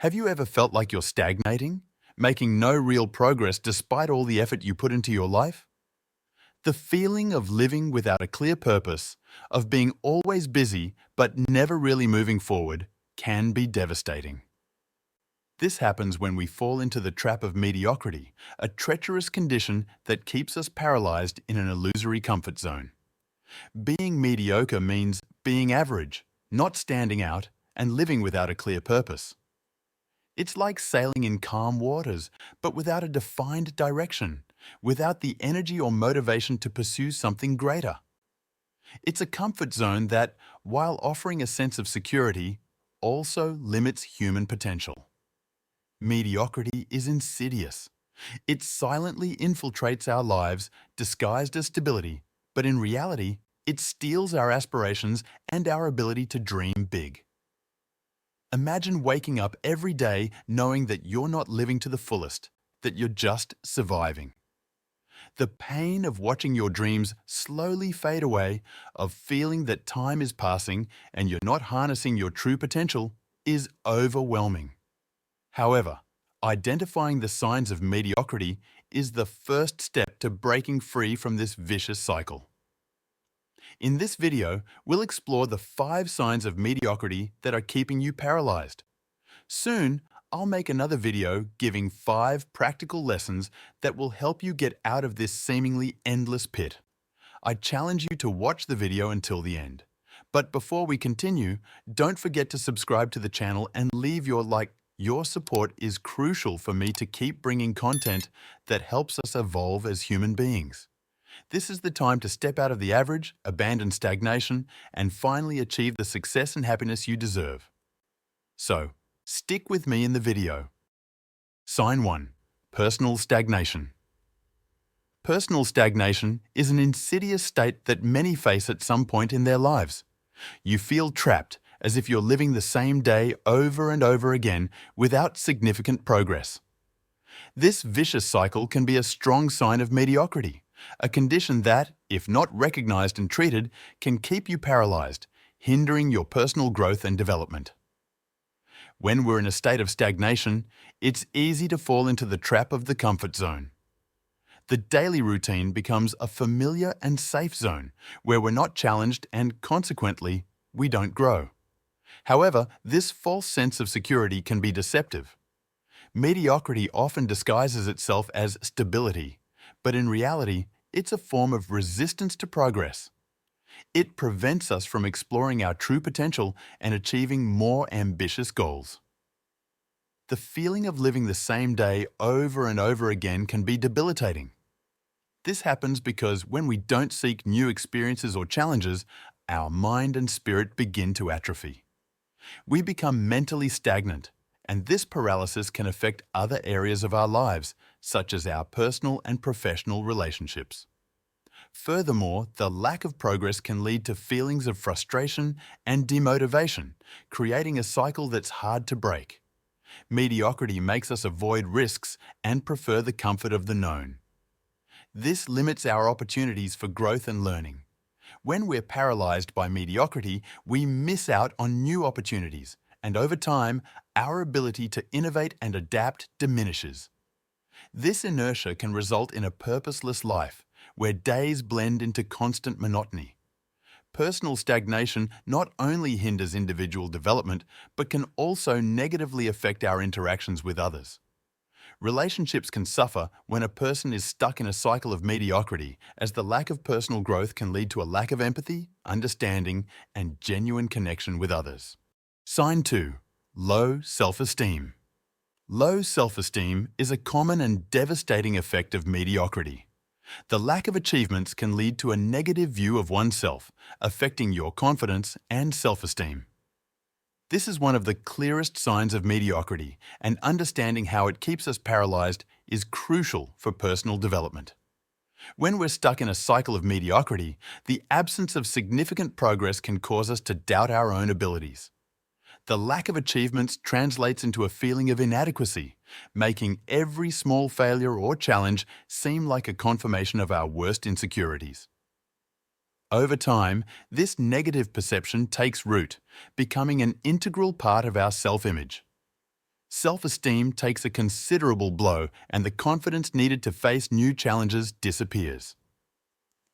Have you ever felt like you're stagnating, making no real progress despite all the effort you put into your life? The feeling of living without a clear purpose, of being always busy but never really moving forward, can be devastating. This happens when we fall into the trap of mediocrity, a treacherous condition that keeps us paralyzed in an illusory comfort zone. Being mediocre means being average, not standing out, and living without a clear purpose. It's like sailing in calm waters, but without a defined direction, without the energy or motivation to pursue something greater. It's a comfort zone that, while offering a sense of security, also limits human potential. Mediocrity is insidious. It silently infiltrates our lives, disguised as stability, but in reality, it steals our aspirations and our ability to dream big. Imagine waking up every day knowing that you're not living to the fullest, that you're just surviving. The pain of watching your dreams slowly fade away, of feeling that time is passing and you're not harnessing your true potential, is overwhelming. However, identifying the signs of mediocrity is the first step to breaking free from this vicious cycle. In this video, we'll explore the 5 signs of mediocrity that are keeping you paralyzed. Soon, I'll make another video giving 5 practical lessons that will help you get out of this seemingly endless pit. I challenge you to watch the video until the end. But before we continue, don't forget to subscribe to the channel and leave your like. Your support is crucial for me to keep bringing content that helps us evolve as human beings. This is the time to step out of the average, abandon stagnation, and finally achieve the success and happiness you deserve. So, stick with me in the video. Sign 1. Personal stagnation. Personal stagnation is an insidious state that many face at some point in their lives. You feel trapped, as if you're living the same day over and over again without significant progress. This vicious cycle can be a strong sign of mediocrity, a condition that, if not recognized and treated, can keep you paralyzed, hindering your personal growth and development. When we're in a state of stagnation, it's easy to fall into the trap of the comfort zone. The daily routine becomes a familiar and safe zone where we're not challenged and, consequently, we don't grow. However, this false sense of security can be deceptive. Mediocrity often disguises itself as stability, but in reality, it's a form of resistance to progress. It prevents us from exploring our true potential and achieving more ambitious goals. The feeling of living the same day over and over again can be debilitating. This happens because when we don't seek new experiences or challenges, our mind and spirit begin to atrophy. We become mentally stagnant, and this paralysis can affect other areas of our lives, such as our personal and professional relationships. Furthermore, the lack of progress can lead to feelings of frustration and demotivation, creating a cycle that's hard to break. Mediocrity makes us avoid risks and prefer the comfort of the known. This limits our opportunities for growth and learning. When we're paralyzed by mediocrity, we miss out on new opportunities, and over time, our ability to innovate and adapt diminishes. This inertia can result in a purposeless life, where days blend into constant monotony. Personal stagnation not only hinders individual development, but can also negatively affect our interactions with others. Relationships can suffer when a person is stuck in a cycle of mediocrity, as the lack of personal growth can lead to a lack of empathy, understanding, and genuine connection with others. Sign 2. Low self-esteem. Low self-esteem is a common and devastating effect of mediocrity. The lack of achievements can lead to a negative view of oneself, affecting your confidence and self-esteem. This is one of the clearest signs of mediocrity, and understanding how it keeps us paralyzed is crucial for personal development. When we're stuck in a cycle of mediocrity, the absence of significant progress can cause us to doubt our own abilities. The lack of achievements translates into a feeling of inadequacy, making every small failure or challenge seem like a confirmation of our worst insecurities. Over time, this negative perception takes root, becoming an integral part of our self-image. self-esteem takes a considerable blow and the confidence needed to face new challenges disappears.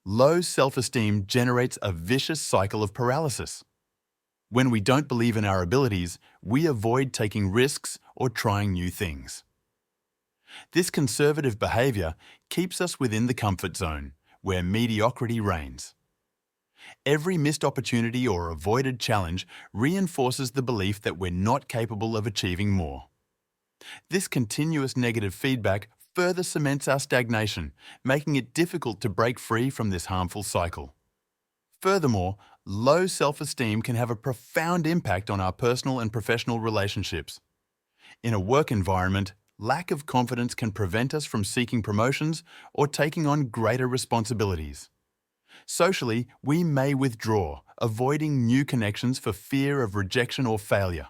Low self-esteem generates a vicious cycle of paralysis. When we don't believe in our abilities, we avoid taking risks or trying new things. This conservative behavior keeps us within the comfort zone, where mediocrity reigns. Every missed opportunity or avoided challenge reinforces the belief that we're not capable of achieving more. This continuous negative feedback further cements our stagnation, making it difficult to break free from this harmful cycle. Furthermore, low self-esteem can have a profound impact on our personal and professional relationships. In a work environment, lack of confidence can prevent us from seeking promotions or taking on greater responsibilities. Socially, we may withdraw, avoiding new connections for fear of rejection or failure.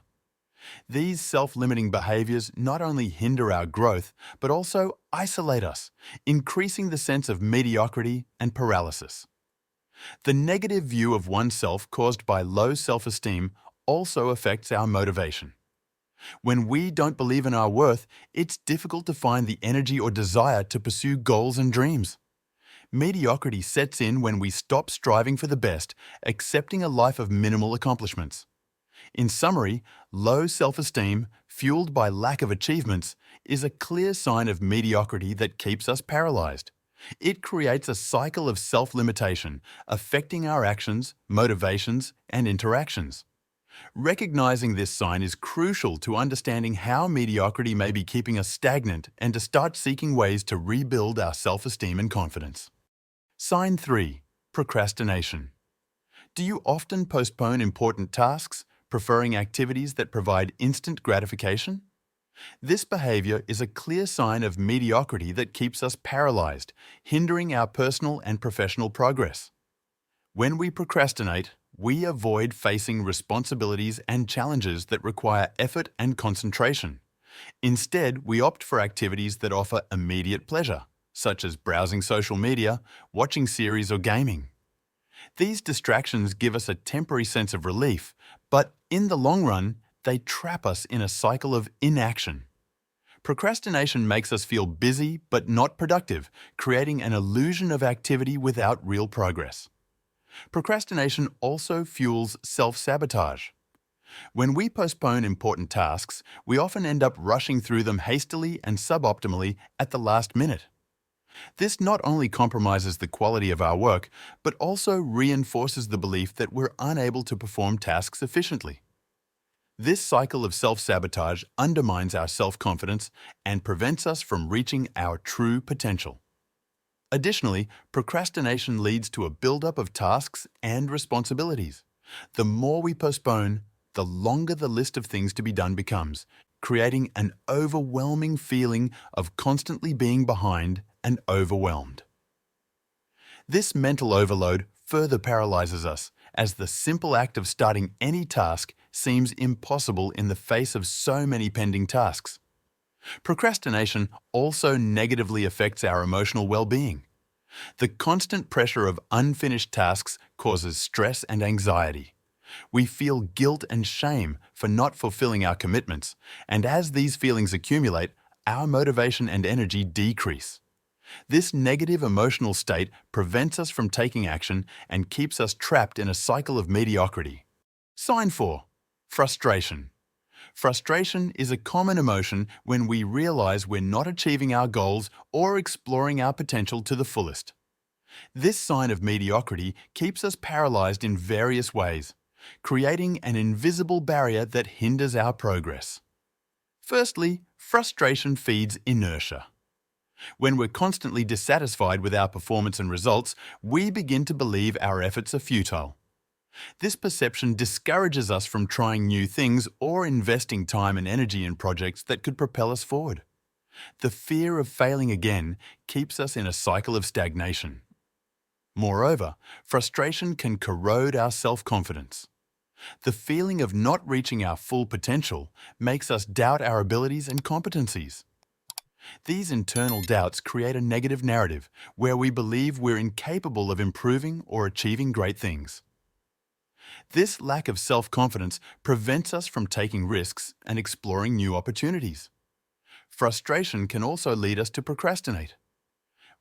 These self-limiting behaviors not only hinder our growth, but also isolate us, increasing the sense of mediocrity and paralysis. The negative view of oneself caused by low self-esteem also affects our motivation. When we don't believe in our worth, it's difficult to find the energy or desire to pursue goals and dreams. Mediocrity sets in when we stop striving for the best, accepting a life of minimal accomplishments. In summary, low self-esteem, fueled by lack of achievements, is a clear sign of mediocrity that keeps us paralyzed. It creates a cycle of self-limitation, affecting our actions, motivations, and interactions. Recognizing this sign is crucial to understanding how mediocrity may be keeping us stagnant and to start seeking ways to rebuild our self-esteem and confidence. Sign 3. Procrastination. Do you often postpone important tasks, preferring activities that provide instant gratification? This behavior is a clear sign of mediocrity that keeps us paralyzed, hindering our personal and professional progress. When we procrastinate, we avoid facing responsibilities and challenges that require effort and concentration. Instead, we opt for activities that offer immediate pleasure, such as browsing social media, watching series, or gaming. These distractions give us a temporary sense of relief, but in the long run, they trap us in a cycle of inaction. Procrastination makes us feel busy but not productive, creating an illusion of activity without real progress. Procrastination also fuels self-sabotage. When we postpone important tasks, we often end up rushing through them hastily and suboptimally at the last minute. This not only compromises the quality of our work, but also reinforces the belief that we're unable to perform tasks efficiently. This cycle of self-sabotage undermines our self-confidence and prevents us from reaching our true potential. Additionally, procrastination leads to a buildup of tasks and responsibilities. The more we postpone, the longer the list of things to be done becomes, creating an overwhelming feeling of constantly being behind and overwhelmed. This mental overload further paralyzes us, as the simple act of starting any task seems impossible in the face of so many pending tasks. Procrastination also negatively affects our emotional well-being. The constant pressure of unfinished tasks causes stress and anxiety. We feel guilt and shame for not fulfilling our commitments, and as these feelings accumulate, our motivation and energy decrease. This negative emotional state prevents us from taking action and keeps us trapped in a cycle of mediocrity. Sign 4. Frustration. Frustration is a common emotion when we realize we're not achieving our goals or exploring our potential to the fullest. This sign of mediocrity keeps us paralyzed in various ways, creating an invisible barrier that hinders our progress. Firstly, frustration feeds inertia. When we're constantly dissatisfied with our performance and results, we begin to believe our efforts are futile. This perception discourages us from trying new things or investing time and energy in projects that could propel us forward. The fear of failing again keeps us in a cycle of stagnation. Moreover, frustration can corrode our self-confidence. The feeling of not reaching our full potential makes us doubt our abilities and competencies. These internal doubts create a negative narrative where we believe we're incapable of improving or achieving great things. This lack of self-confidence prevents us from taking risks and exploring new opportunities. Frustration can also lead us to procrastinate.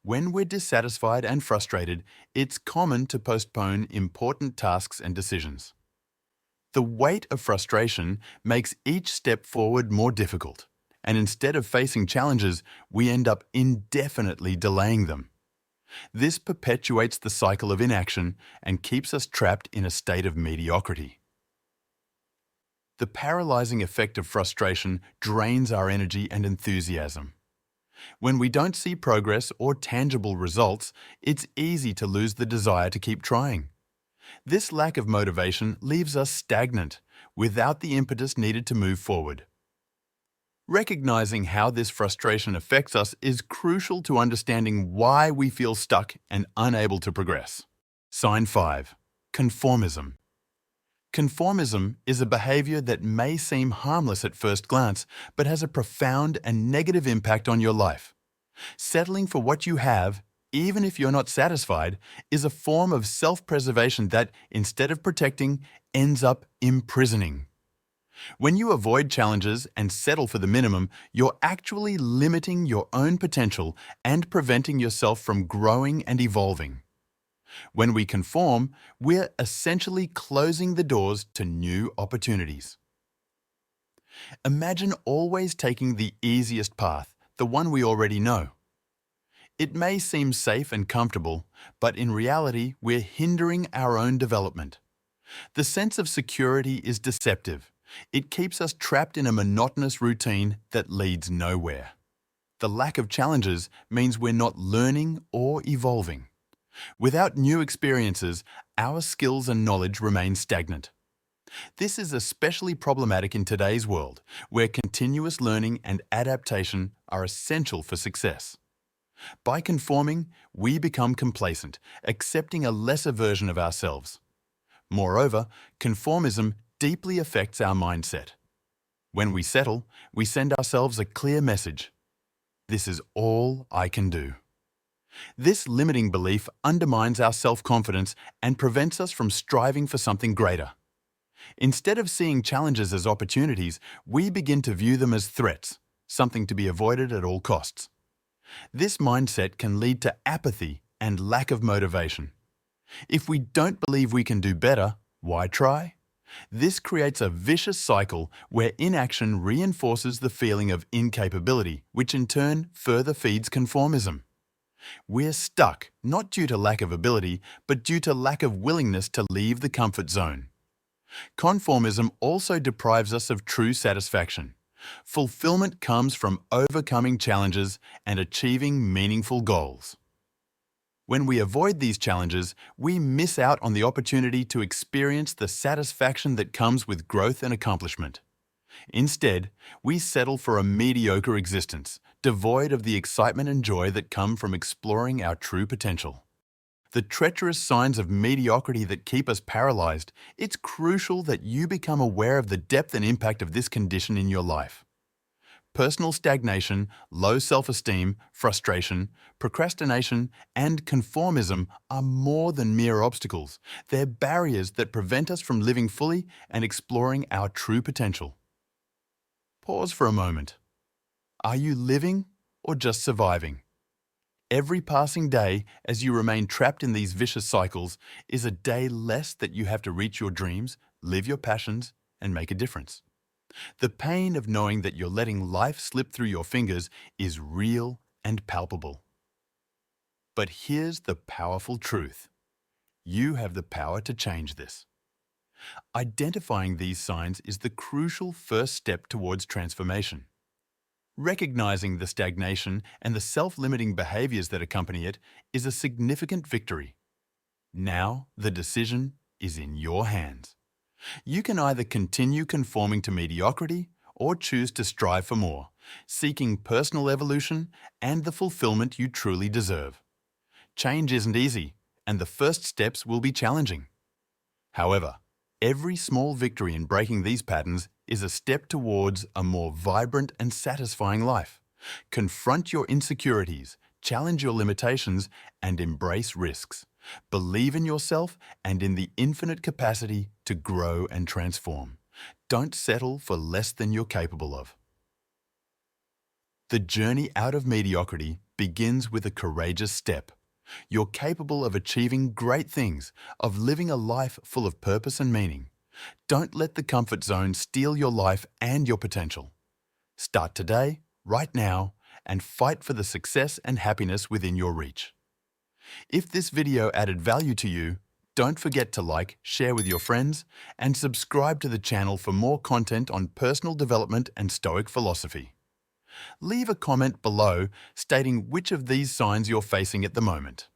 When we're dissatisfied and frustrated, it's common to postpone important tasks and decisions. The weight of frustration makes each step forward more difficult, and instead of facing challenges, we end up indefinitely delaying them. This perpetuates the cycle of inaction and keeps us trapped in a state of mediocrity. The paralyzing effect of frustration drains our energy and enthusiasm. When we don't see progress or tangible results, it's easy to lose the desire to keep trying. This lack of motivation leaves us stagnant, without the impetus needed to move forward. Recognizing how this frustration affects us is crucial to understanding why we feel stuck and unable to progress. Sign 5. Conformism. Conformism is a behavior that may seem harmless at first glance, but has a profound and negative impact on your life. Settling for what you have, even if you're not satisfied, is a form of self-preservation that, instead of protecting, ends up imprisoning. When you avoid challenges and settle for the minimum, you're actually limiting your own potential and preventing yourself from growing and evolving. When we conform, we're essentially closing the doors to new opportunities. Imagine always taking the easiest path, the one we already know. It may seem safe and comfortable, but in reality, we're hindering our own development. The sense of security is deceptive. It keeps us trapped in a monotonous routine that leads nowhere. The lack of challenges means we're not learning or evolving. Without new experiences, our skills and knowledge remain stagnant. This is especially problematic in today's world, where continuous learning and adaptation are essential for success. By conforming, we become complacent, accepting a lesser version of ourselves. Moreover, conformism deeply affects our mindset. When we settle, we send ourselves a clear message: this is all I can do. This limiting belief undermines our self-confidence and prevents us from striving for something greater. Instead of seeing challenges as opportunities, we begin to view them as threats, something to be avoided at all costs. This mindset can lead to apathy and lack of motivation. If we don't believe we can do better, why try? This creates a vicious cycle where inaction reinforces the feeling of incapability, which in turn further feeds conformism. We're stuck not due to lack of ability, but due to lack of willingness to leave the comfort zone. Conformism also deprives us of true satisfaction. Fulfillment comes from overcoming challenges and achieving meaningful goals. When we avoid these challenges, we miss out on the opportunity to experience the satisfaction that comes with growth and accomplishment. Instead, we settle for a mediocre existence, devoid of the excitement and joy that come from exploring our true potential. The treacherous signs of mediocrity that keep us paralyzed, it's crucial that you become aware of the depth and impact of this condition in your life. Personal stagnation, low self-esteem, frustration, procrastination, and conformism are more than mere obstacles. They're barriers that prevent us from living fully and exploring our true potential. Pause for a moment. Are you living or just surviving? Every passing day, as you remain trapped in these vicious cycles, is a day less that you have to reach your dreams, live your passions, and make a difference. The pain of knowing that you're letting life slip through your fingers is real and palpable. But here's the powerful truth. You have the power to change this. Identifying these signs is the crucial first step towards transformation. Recognizing the stagnation and the self-limiting behaviors that accompany it is a significant victory. Now, the decision is in your hands. You can either continue conforming to mediocrity or choose to strive for more, seeking personal evolution and the fulfillment you truly deserve. Change isn't easy, and the first steps will be challenging. However, every small victory in breaking these patterns is a step towards a more vibrant and satisfying life. Confront your insecurities, challenge your limitations, and embrace risks. Believe in yourself and in the infinite capacity to grow and transform. Don't settle for less than you're capable of. The journey out of mediocrity begins with a courageous step. You're capable of achieving great things, of living a life full of purpose and meaning. Don't let the comfort zone steal your life and your potential. Start today, right now, and fight for the success and happiness within your reach. If this video added value to you, don't forget to like, share with your friends, and subscribe to the channel for more content on personal development and Stoic philosophy. Leave a comment below stating which of these signs you're facing at the moment.